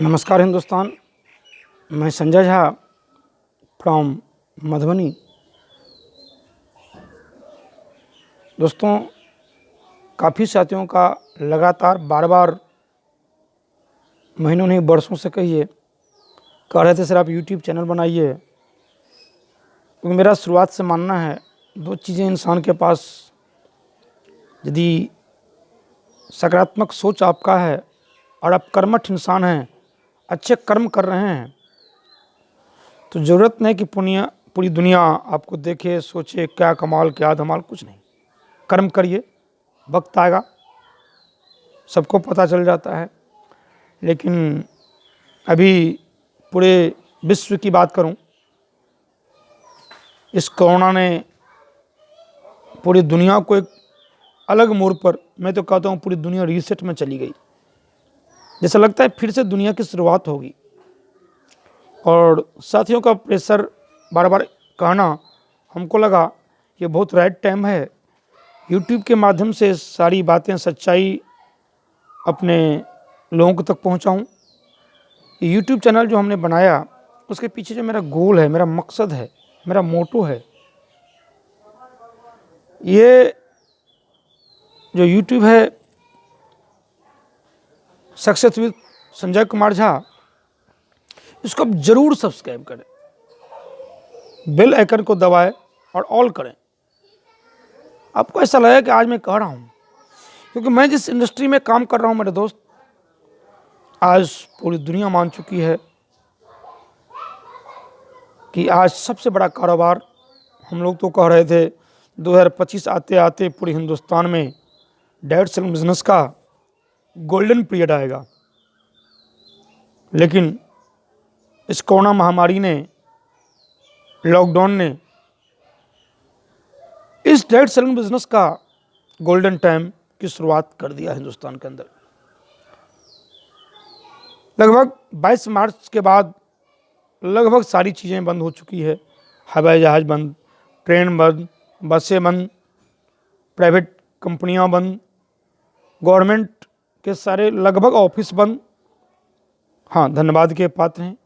नमस्कार हिंदुस्तान। मैं संजय झा फ्रॉम मधुबनी। दोस्तों, काफ़ी साथियों का लगातार बार महीनों नहीं बरसों से कह रहे थे सर आप यूट्यूब चैनल बनाइए। क्योंकि मेरा शुरुआत से मानना है दो चीज़ें इंसान के पास, यदि सकारात्मक सोच आपका है और आप कर्मठ इंसान हैं, अच्छे कर्म कर रहे हैं, तो ज़रूरत नहीं कि पूरी दुनिया आपको देखे सोचे क्या कमाल क्या धमाल, कुछ नहीं। कर्म करिए, वक्त आएगा, सबको पता चल जाता है। लेकिन अभी पूरे विश्व की बात करूं, इस कोरोना ने पूरी दुनिया को एक अलग मोड़ पर, मैं तो कहता हूं पूरी दुनिया रीसेट में चली गई। जैसा लगता है फिर से दुनिया की शुरुआत होगी। और साथियों का प्रेशर बार बार कहना, हमको लगा ये बहुत राइट टाइम है यूट्यूब के माध्यम से सारी बातें सच्चाई अपने लोगों तक पहुंचाऊं। यूट्यूब चैनल जो हमने बनाया उसके पीछे जो मेरा गोल है, मेरा मकसद है, मेरा मोटो है, ये जो यूट्यूब है सक्सेस विद संजय कुमार झा, इसको आप जरूर सब्सक्राइब करें, बेल आइकन को दबाएं और ऑल करें। आपको ऐसा लगेगा कि आज मैं कह रहा हूं, क्योंकि मैं जिस इंडस्ट्री में काम कर रहा हूं मेरे दोस्त, आज पूरी दुनिया मान चुकी है कि आज सबसे बड़ा कारोबार, हम लोग तो कह रहे थे 2025 आते आते पूरे हिंदुस्तान में डायरेक्ट सेलिंग बिजनेस का गोल्डन पीरियड आएगा। लेकिन इस कोरोना महामारी ने, लॉकडाउन ने इस डायरेक्ट सेलिंग बिजनेस का गोल्डन टाइम की शुरुआत कर दिया हिंदुस्तान के अंदर। लगभग 22 मार्च के बाद लगभग सारी चीज़ें बंद हो चुकी है। हवाई जहाज़ बंद, ट्रेन बंद, बसें बंद, प्राइवेट कंपनियां बंद, गवर्नमेंट के सारे लगभग ऑफिस बंद। हाँ, धन्यवाद के पात्र हैं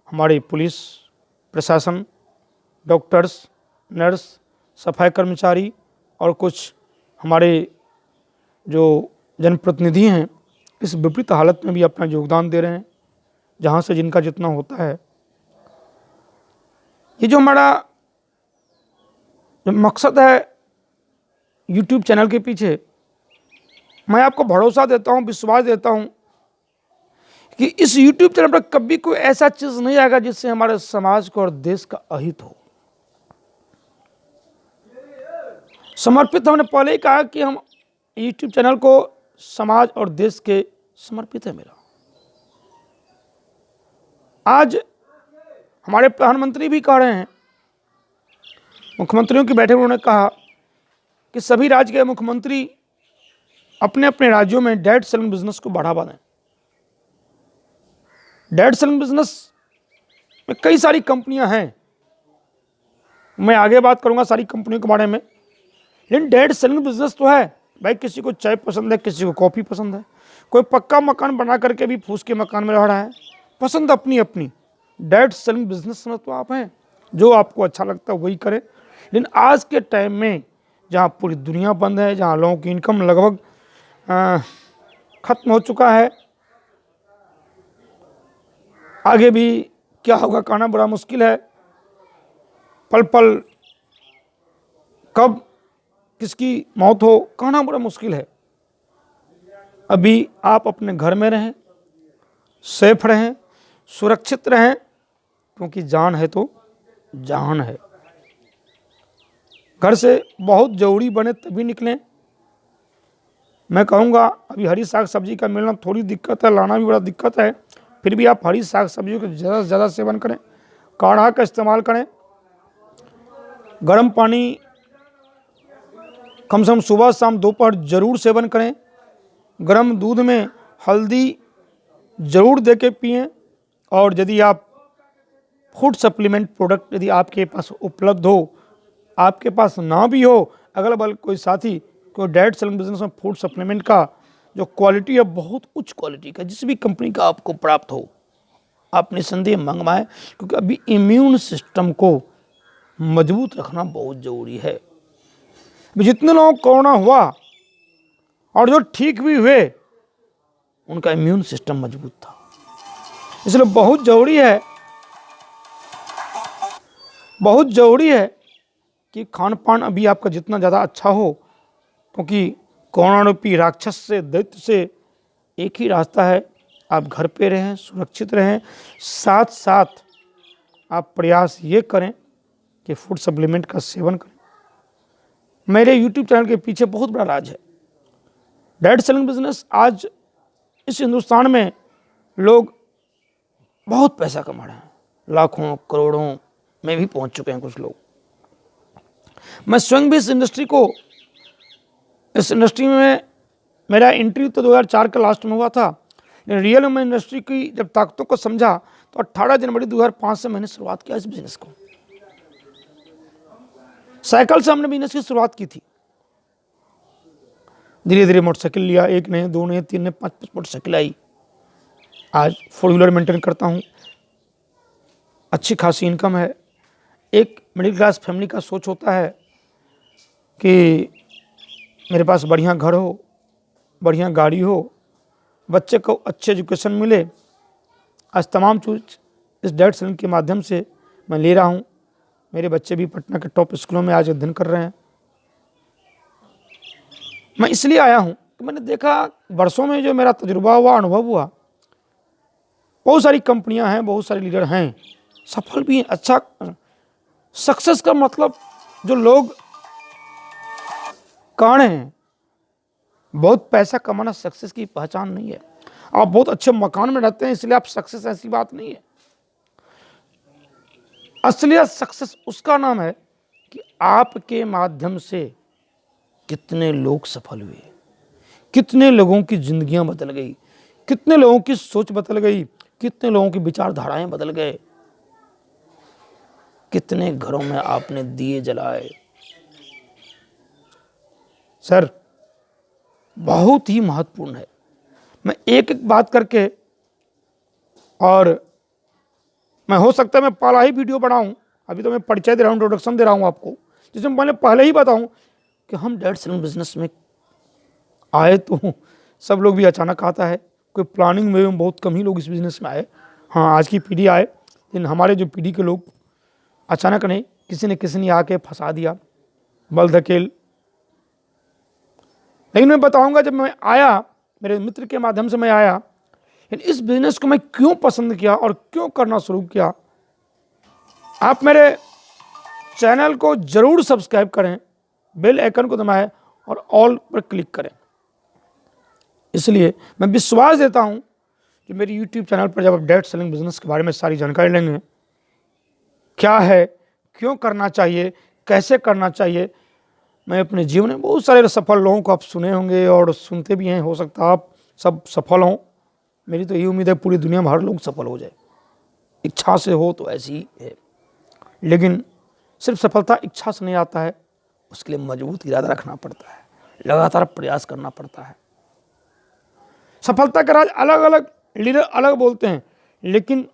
हमारे पुलिस प्रशासन, डॉक्टर्स, नर्स, सफाई कर्मचारी और कुछ हमारे जो जनप्रतिनिधि हैं, इस विपरीत हालत में भी अपना योगदान दे रहे हैं, जहाँ से जिनका जितना होता है। ये जो हमारा जो मकसद है यूट्यूब चैनल के पीछे, मैं आपको भरोसा देता हूँ, विश्वास देता हूँ कि इस यूट्यूब चैनल पर कभी कोई ऐसा चीज नहीं आएगा जिससे हमारे समाज को और देश का अहित हो। समर्पित, हमने पहले ही कहा कि हम यूट्यूब चैनल को समाज और देश के समर्पित है मेरा। आज हमारे प्रधानमंत्री भी कह रहे हैं, मुख्यमंत्रियों की बैठक में उन्होंने कहा कि सभी राज्य के मुख्यमंत्री अपने अपने राज्यों में डायरेक्ट सेलिंग बिजनेस को बढ़ावा दें। डायरेक्ट सेलिंग बिजनेस में कई सारी कंपनियां हैं, मैं आगे बात करूंगा सारी कंपनियों के बारे में। लेकिन डायरेक्ट सेलिंग बिजनेस तो है भाई, किसी को चाय पसंद है, किसी को कॉफ़ी पसंद है, कोई पक्का मकान बना करके भी फूस के मकान में रह रहा है, पसंद अपनी अपनी। डायरेक्ट सेलिंग बिजनेस में तो आप हैं, जो आपको अच्छा लगता है वही करें। लेकिन आज के टाइम में जहाँ पूरी दुनिया बंद है, जहाँ लोगों की इनकम लगभग खत्म हो चुका है, आगे भी क्या होगा कहना बड़ा मुश्किल है। पल पल कब किसकी मौत हो कहना बड़ा मुश्किल है। अभी आप अपने घर में रहें, सेफ रहें, सुरक्षित रहें, क्योंकि जान है तो जहान है। घर से बहुत जरूरी बने तभी निकलें। मैं कहूँगा अभी हरी साग सब्जी का मिलना थोड़ी दिक्कत है, लाना भी बड़ा दिक्कत है, फिर भी आप हरी साग सब्जियों का ज़्यादा से ज़्यादा सेवन करें, काढ़ा का इस्तेमाल करें, गर्म पानी कम से कम सुबह शाम दोपहर जरूर सेवन करें, गर्म दूध में हल्दी जरूर दे के पिएँ। और यदि आप फूड सप्लीमेंट प्रोडक्ट यदि आपके पास उपलब्ध हो, आपके पास ना भी हो, अगल बगल कोई साथी कोई डायरेक्ट सेलिंग बिजनेस में फूड सप्लीमेंट का जो क्वालिटी है बहुत उच्च क्वालिटी का, जिस भी कंपनी का आपको प्राप्त हो आप निसंदेह मंगवाएं, क्योंकि अभी इम्यून सिस्टम को मजबूत रखना बहुत जरूरी है। जितने लोगों को कोरोना हुआ और जो ठीक भी हुए उनका इम्यून सिस्टम मजबूत था, इसलिए बहुत जरूरी है कि खान पान अभी आपका जितना ज़्यादा अच्छा हो, क्योंकि कोरोना रूपी राक्षस से, दैत्य से एक ही रास्ता है, आप घर पे रहें, सुरक्षित रहें, साथ साथ आप प्रयास ये करें कि फूड सप्लीमेंट का सेवन करें। मेरे YouTube चैनल के पीछे बहुत बड़ा राज है। डाइट सेलिंग बिजनेस आज इस हिंदुस्तान में लोग बहुत पैसा कमा रहे हैं, लाखों करोड़ों में भी पहुंच चुके हैं कुछ लोग। मैं स्वयं भी इस इंडस्ट्री में मेरा एंट्री तो 2004 के लास्ट में हुआ था, लेकिन रियल में इंडस्ट्री की जब ताकतों को समझा तो 18 जनवरी 2005 से मैंने शुरुआत किया इस बिजनेस को। साइकिल से हमने बिजनेस की शुरुआत की थी, धीरे धीरे मोटरसाइकिल लिया, 1 नहीं 2 नहीं 3 नहीं 5 मोटरसाइकिल आई। आज 4 व्हीलर मेंटेन करता हूँ, अच्छी खासी इनकम है। एक मिडिल क्लास फैमिली का सोच होता है कि मेरे पास बढ़िया घर हो, बढ़िया गाड़ी हो, बच्चे को अच्छे एजुकेशन मिले। आज तमाम चीज़ इस डाइट सेलिंग के माध्यम से मैं ले रहा हूँ। मेरे बच्चे भी पटना के टॉप स्कूलों में आज अध्ययन कर रहे हैं। मैं इसलिए आया हूँ कि मैंने देखा वर्षों में जो मेरा तजुर्बा हुआ, अनुभव हुआ, बहुत सारी कंपनियां हैं, बहुत सारे लीडर हैं, सफल भी हैं। अच्छा, सक्सेस का मतलब जो लोग कान हैं, बहुत पैसा कमाना सक्सेस की पहचान नहीं है। आप बहुत अच्छे मकान में रहते हैं इसलिए आप सक्सेस, ऐसी बात नहीं है। असलियत सक्सेस उसका नाम है कि आपके माध्यम से कितने लोग सफल हुए, कितने लोगों की जिंदगियां बदल गई, कितने लोगों की सोच बदल गई, कितने लोगों की विचारधाराएं बदल गए, कितने घरों में आपने दिए जलाए। सर बहुत ही महत्वपूर्ण है। मैं एक एक बात करके, और मैं हो सकता है मैं पहला ही वीडियो बनाऊं, अभी तो मैं परिचय दे रहा हूं, इंट्रोडक्शन दे रहा हूं आपको, जिसमें मैंने पहले ही बताऊं कि हम डाइट सेलिंग बिजनेस में आए तो सब लोग भी अचानक आता है, कोई प्लानिंग में बहुत कम ही लोग इस बिजनेस में आए। हाँ, आज की पीढ़ी आए, लेकिन हमारे जो पीढ़ी के लोग अचानक नहीं, किसी ने आके फंसा दिया, बल धकेल। लेकिन मैं बताऊंगा, जब मैं आया, मेरे मित्र के माध्यम से मैं आया, लेकिन इस बिजनेस को मैं क्यों पसंद किया और क्यों करना शुरू किया। आप मेरे चैनल को जरूर सब्सक्राइब करें, बेल आइकन को दबाएं और ऑल पर क्लिक करें। इसलिए मैं विश्वास देता हूं कि मेरी YouTube चैनल पर जब आप डाइट सेलिंग बिजनेस के बारे में सारी जानकारी लेंगे, क्या है, क्यों करना चाहिए, कैसे करना चाहिए। मैं अपने जीवन में बहुत सारे सफल लोगों को आप सुने होंगे और सुनते भी हैं, हो सकता है आप सब सफल हों। मेरी तो ये उम्मीद है पूरी दुनिया में हर लोग सफल हो जाए, इच्छा से हो तो ऐसी ही है। लेकिन सिर्फ सफलता इच्छा से नहीं आता है, उसके लिए मजबूत इरादा रखना पड़ता है, लगातार प्रयास करना पड़ता है। सफलता का राज अलग अलग लीडर अलग बोलते हैं, लेकिन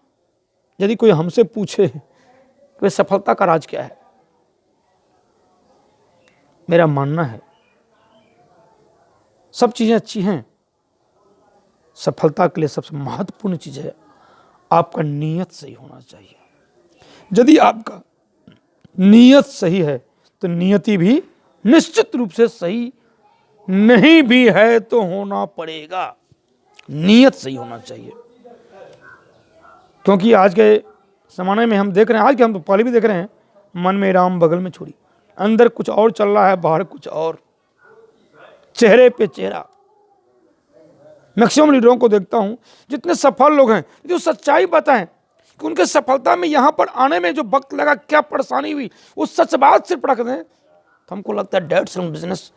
यदि कोई हमसे पूछे कि सफलता का राज क्या है, मेरा मानना है सब चीजें अच्छी हैं, सफलता के लिए सबसे महत्वपूर्ण चीज है आपका नीयत सही होना चाहिए। यदि आपका नीयत सही है तो नियति भी निश्चित रूप से सही नहीं भी है तो होना पड़ेगा। नीयत सही होना चाहिए, क्योंकि आज के जमाने में हम देख रहे हैं, आज के हम तो पहले भी देख रहे हैं, मन में राम बगल में छोड़ी, अंदर कुछ और चल रहा है, बाहर कुछ और, चेहरे पे चेहरा। मैक्सिमम लीडरों को देखता हूं, जितने सफल लोग हैं, जो सच्चाई बताएं कि उनके सफलता में यहां पर आने में जो वक्त लगा, क्या परेशानी हुई, वो सच बात सिर्फ रख दें, तो हमको लगता है डाइट सेलिंग बिजनेस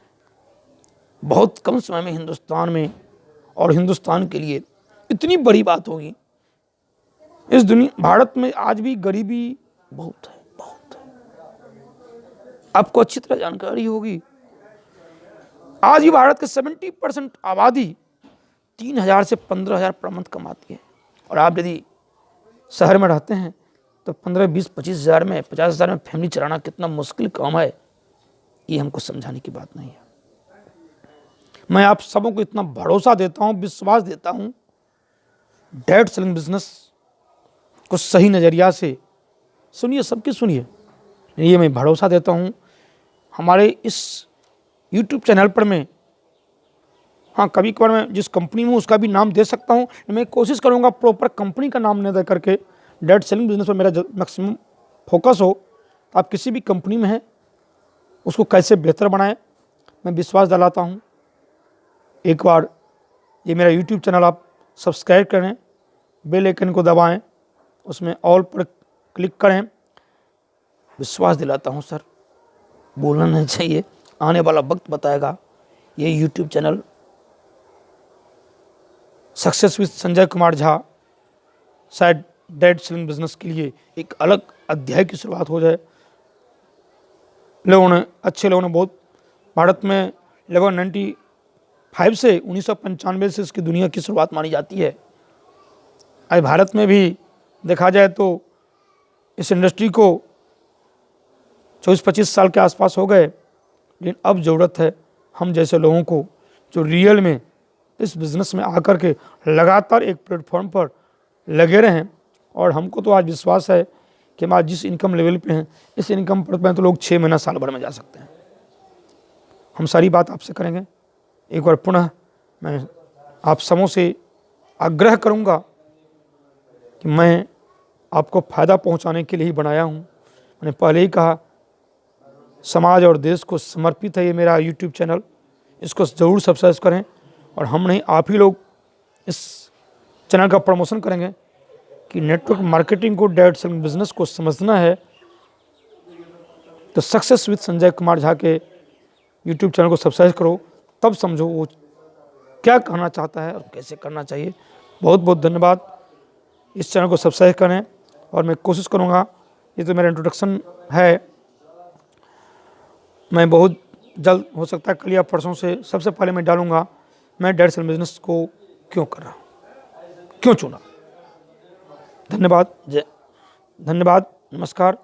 बहुत कम समय में हिंदुस्तान में और हिंदुस्तान के लिए इतनी बड़ी बात होगी। इस दुनिया, भारत में आज भी गरीबी बहुत है, बहुत है, आपको अच्छी तरह जानकारी होगी। आज भी भारत के 70% आबादी 3,000 से 15,000 पर मंथ कमाती है। और आप यदि शहर में रहते हैं तो 15, 20, 25,000 में, 50,000 में फैमिली चलाना कितना मुश्किल काम है, ये हमको समझाने की बात नहीं है। मैं आप सबों को इतना भरोसा देता हूं, विश्वास देता हूं, डायरेक्ट सेलिंग बिजनेस को सही नज़रिया से सुनिए, सबकी सुनिए, ये मैं भरोसा देता हूं। हमारे इस YouTube चैनल पर मैं, हाँ, कभी कभार मैं जिस कंपनी में उसका भी नाम दे सकता हूं, मैं कोशिश करूंगा प्रॉपर कंपनी का नाम न दे करके डायरेक्ट सेलिंग बिजनेस पर मेरा मैक्सिमम फोकस हो। तो आप किसी भी कंपनी में हैं उसको कैसे बेहतर बनाएं, मैं विश्वास दिलाता हूं। एक बार ये मेरा YouTube चैनल आप सब्सक्राइब करें, बेल आइकन को दबाएं, उसमें ऑल पर क्लिक करें। विश्वास दिलाता हूं सर, बोलना नहीं चाहिए, आने वाला वक्त बताएगा। ये YouTube channel success with Sanjay Kumar Jha शायद डायरेक्ट सेलिंग बिजनेस के लिए एक अलग अध्याय की शुरुआत हो जाए। अच्छे लोगों ने बहुत, भारत में लगभग 95 से 1995 से इसकी दुनिया की शुरुआत मानी जाती है। आज भारत में भी देखा जाए तो इस इंडस्ट्री को 24-25 साल के आसपास हो गए, लेकिन अब ज़रूरत है हम जैसे लोगों को जो रियल में इस बिज़नेस में आकर के लगातार एक प्लेटफॉर्म पर लगे रहें। और हमको तो आज विश्वास है कि हम आज जिस इनकम लेवल पे हैं, इस इनकम पर तो लोग 6 महीना साल भर में जा सकते हैं। हम सारी बात आपसे करेंगे। एक बार पुनः मैं आप सबों से आग्रह करूंगा कि मैं आपको फ़ायदा पहुंचाने के लिए ही बनाया हूं। मैंने पहले ही कहा, समाज और देश को समर्पित है ये मेरा YouTube चैनल, इसको ज़रूर सब्सक्राइब करें। और हम नहीं, आप ही लोग इस चैनल का प्रमोशन करेंगे कि नेटवर्क मार्केटिंग को, डायरेक्ट सेलिंग बिजनेस को समझना है तो सक्सेस विद संजय कुमार झा के YouTube चैनल को सब्सक्राइब करो, तब समझो वो क्या कहना चाहता है और कैसे करना चाहिए। बहुत बहुत धन्यवाद। इस चैनल को सब्सक्राइब करें और मैं कोशिश करूँगा, ये तो मेरा इंट्रोडक्शन है, मैं बहुत जल्द, हो सकता है कल या परसों से, सबसे पहले मैं डालूँगा मैं डायरेक्ट सेलिंग बिजनेस को क्यों कर रहा हूँ, क्यों चुना। धन्यवाद, नमस्कार।